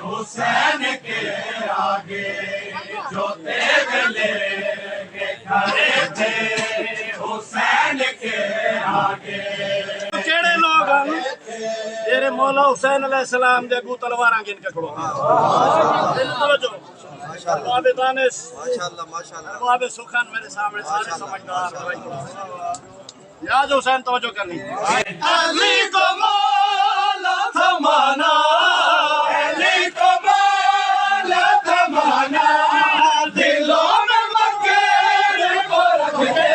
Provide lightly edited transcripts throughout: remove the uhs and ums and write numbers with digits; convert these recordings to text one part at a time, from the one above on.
حسین کے آگے جو تیرے لے کے کھڑے تھے حسین کے آگے کیڑے لوگ تیرے مولا حسین علیہ السلام دے اگوں تلواراں گن کے کھڑو باب دانش باب سخن میرے سامنے سارے سمجھدار یاد حسین توجہ کرنی علی کو مولا تھمانا علی کو مولا تھمانا دلوں میں مکے کو رکھ کے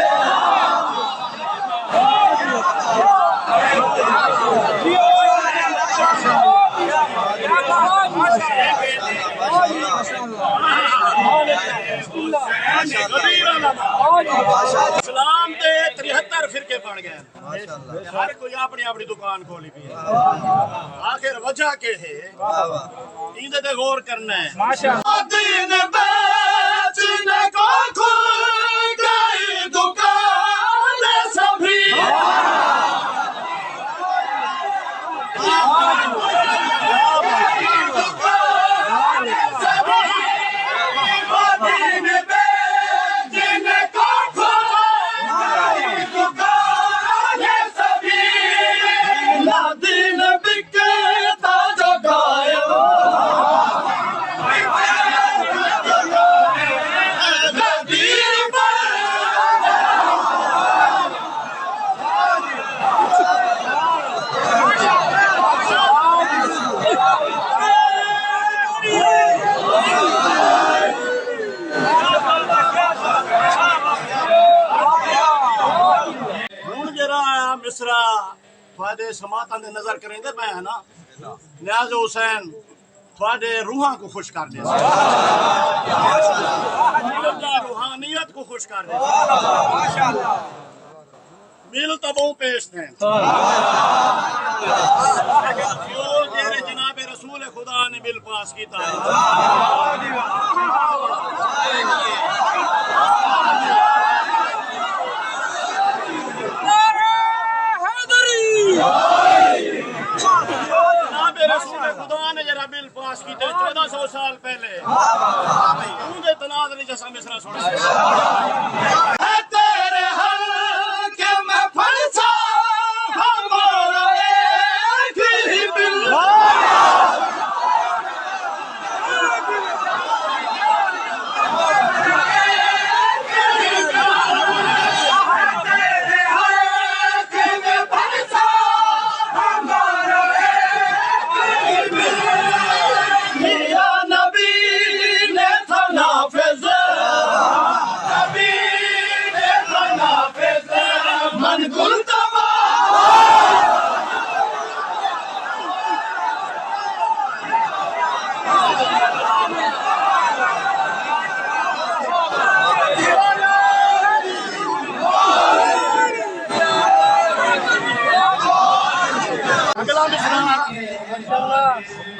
اسلام دے 73 فرقے بن گئے ہر کوئی اپنی اپنی دکان کھولی پی آخر وجہ کے ہے ایندے تے غور کرنا ہے دین بیچنے کو کھل گئی دکان سبھی مصرا تھوڑے سماعتاں دے نظر کریں دے میں ہے نا نیاز حسین تھوڑے روحاں کو خوش کر دے روحانیت کو خوش کر دے مل تبوں پیش ہیں جو جیرے جناب رسول خدا نے بل پاس کیتا ہے جناب رسول خدا نے جرا بل پاس کیتے 1400 سال پہلے ان دے تناظر جیسا مصرا سنا تیرے حلقے میں پھنسا ہمارا ایک ہی بل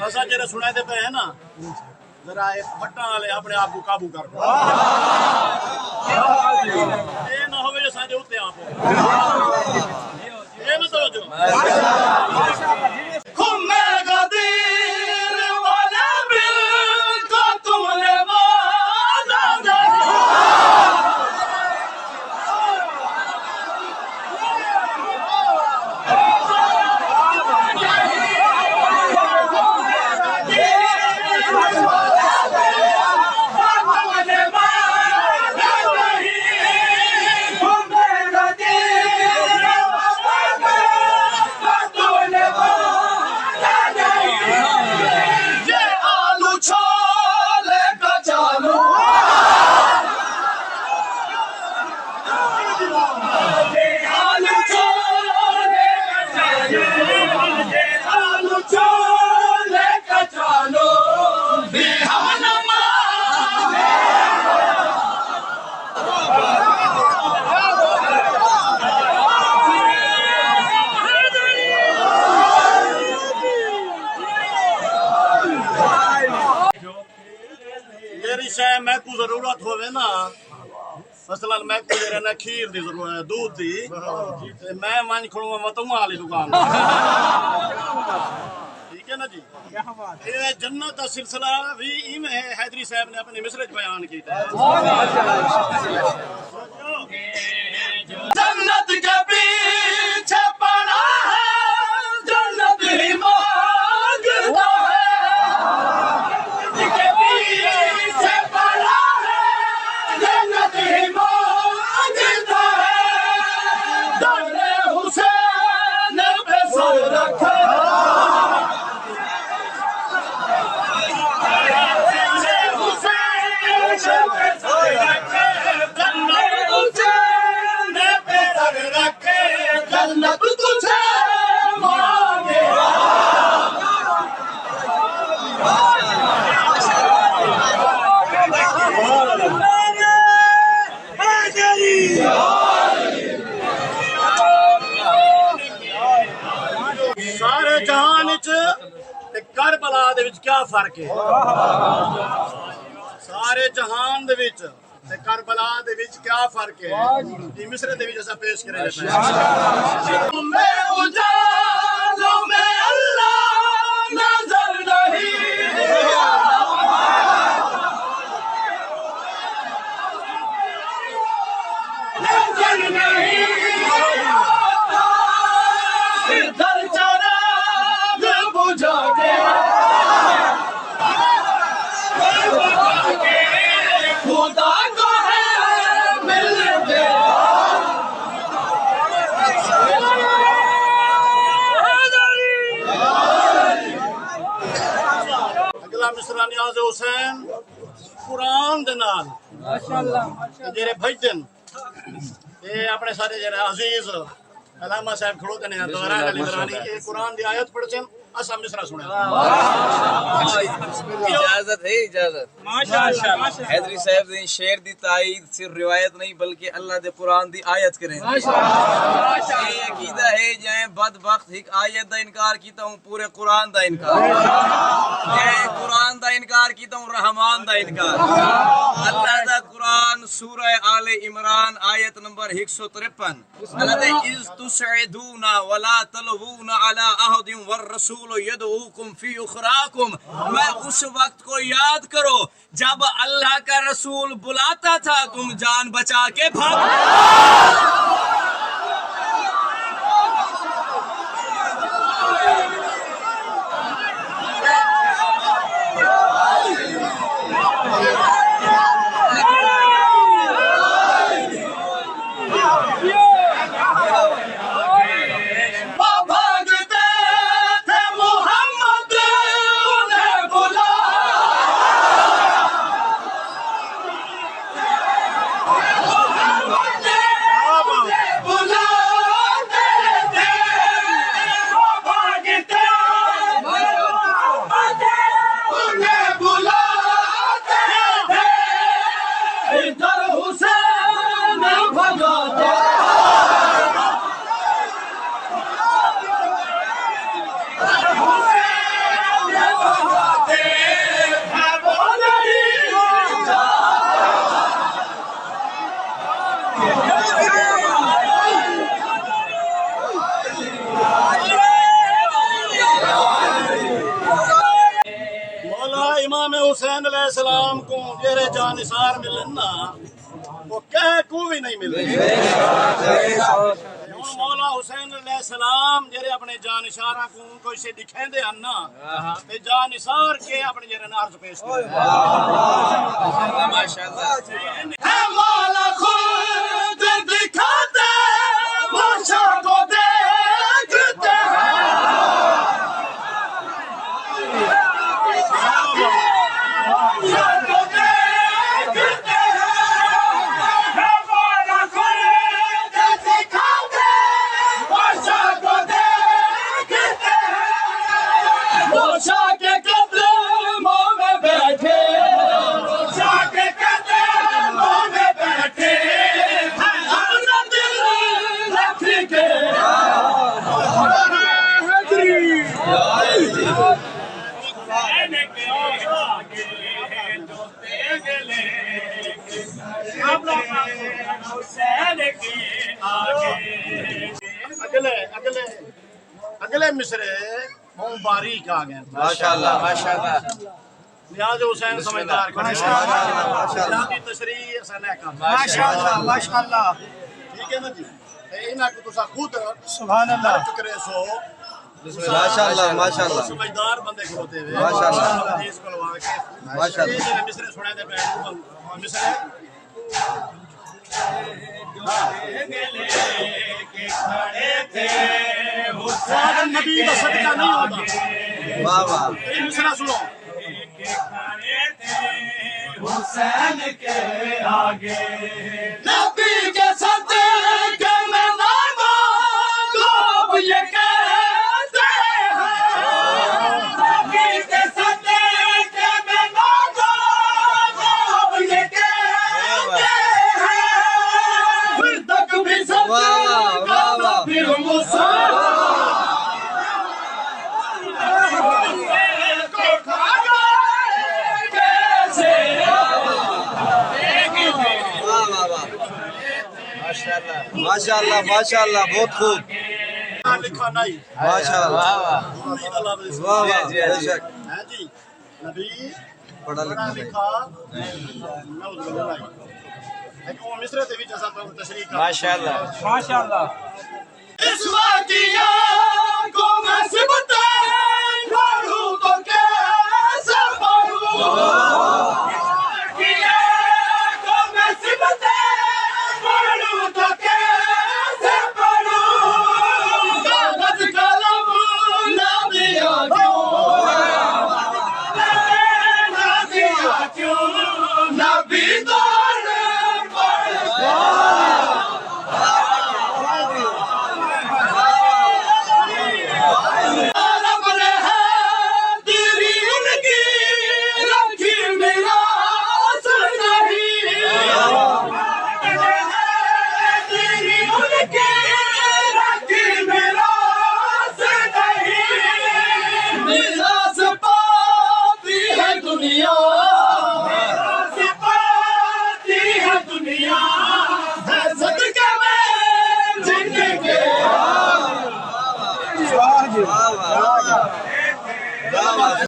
ایسا جرا سنا دے پہ ہے نا ذرا پھٹاں والے اپنے آپ کو قابو کر دو یہ نہ ہوئے جو سارے ہوتے آپ یہ نہ توجہ غدیر والا بل کو تم نے مانا میں کو ضرورت ہوئے نا مثلا میں کو رہنا کھیر دی ضرورت ہے دودھ دی میں مان کھڑوں میں تو والی دکان ٹھیک ہے نا جی یہ جنت کا سلسلہ بھی ایویں ہے حیدری صاحب نے اپنے مصرے بیان کیا جنت کے پیچھے پڑا ہے جنت ہی مانگتا ہے کے پیچھے پڑا ہے جنت ہی مانگتا ہے در حسین پہ سر رکھا جنت تجھے مانگے سارے جہان تے کربلا دے وچ کیا فرق ہے سارے جہان دے وچ تے کربلا دے وچ کیا فرق ہے یہ مصر دے وچ اسا پیش کرے میں اجالوں میں اللہ نظر نہیں نظر نہیں ادھر چراغ بجھا کے خدا کو ہے ملتے اگلا مصرع نیاز حسین قرآن دے نال جڑے بھجن یہ اپنے سارے جڑے عزیز علامہ صاحب کھڑوتے ہیں دورہ علی درانی یہ قرآن دی آیت پڑھتے ہیں اسا مصرع سنیں اجازت ہے اجازت حیدری صاحب نے شعر دی تائید صرف روایت نہیں بلکہ اللہ دے قرآن دی آیت کریں یہ عقیدہ ہے جائیں بدبخت ایک آیت دا انکار کیتا ہوں پورے قرآن دا انکار جائیں قرآن دا انکار کیتا ہوں رحمان دا انکار اللہ دا قرآن سورہ آل عمران آیت نمبر 153 اللہ دے اِذْ تُسْعِدُونَ وَلَا تَلْوُونَ عَلَىٰ أَحَدٍ وَالرَّسُولُ يَدْعُوكُمْ فِي أُخْرَاكُمْ میں اس وقت کو یاد کرو جب اللہ کا رسول بلاتا تھا تم جان بچا کے بھاگو حسین علیہ السلام کو جیرے جانثار ملنا وہ کہہ کو بھی نہیں ملے مولا حسین علیہ السلام جیرے اپنے جانثارہ کو کوئی سے دکھیں دے اننا تے جانثار کے اپنے جیرے نارز پیش کریں ماشاءاللہ ہے مولا خود دکھاتے بادشاہ کو دیکھتے اگلے مصرے وہ باریک آ گئے ماشاءاللہ ماشاءاللہ نیاز حسین سمجھدار کھڑے کی تشریح سنے کا ماشاءاللہ ماشاءاللہ ٹھیک ہے نا جی انہاں کو تسا خود سبحان اللہ چکرے سو ماشاءاللہ ماشاءاللہ سمجھدار بندے کھلوتے ہوئے ماشاءاللہ حدیث کھلوا کے ماشاءاللہ یہ جو مصرے سنے دے پہ مصرے سوال نبی کا صدقہ نہیں ہوتا واہ واہ یہ مصرا سنو حسین کے آگے نبی کے صدقے میں نانا لوگ یہ کہتے ہیں نبی کے صدقے میں نانا لوگ یہ کہتے ہیں پھر تک بھی واہ واہ واہ پھر مسلمان ماشاءاللہ ماشاءاللہ بہت خوب لکھا نہیں ماشاءاللہ امید اللہ بس واہ واہ جی بے شک ہے جی نبی پڑھا لکھا نہیں لکھا نعوذ باللہ لیکن وہ مصرے تے وچ اساں تشریح کر ماشاءاللہ ماشاءاللہ اس واقعہ کو میں سبتے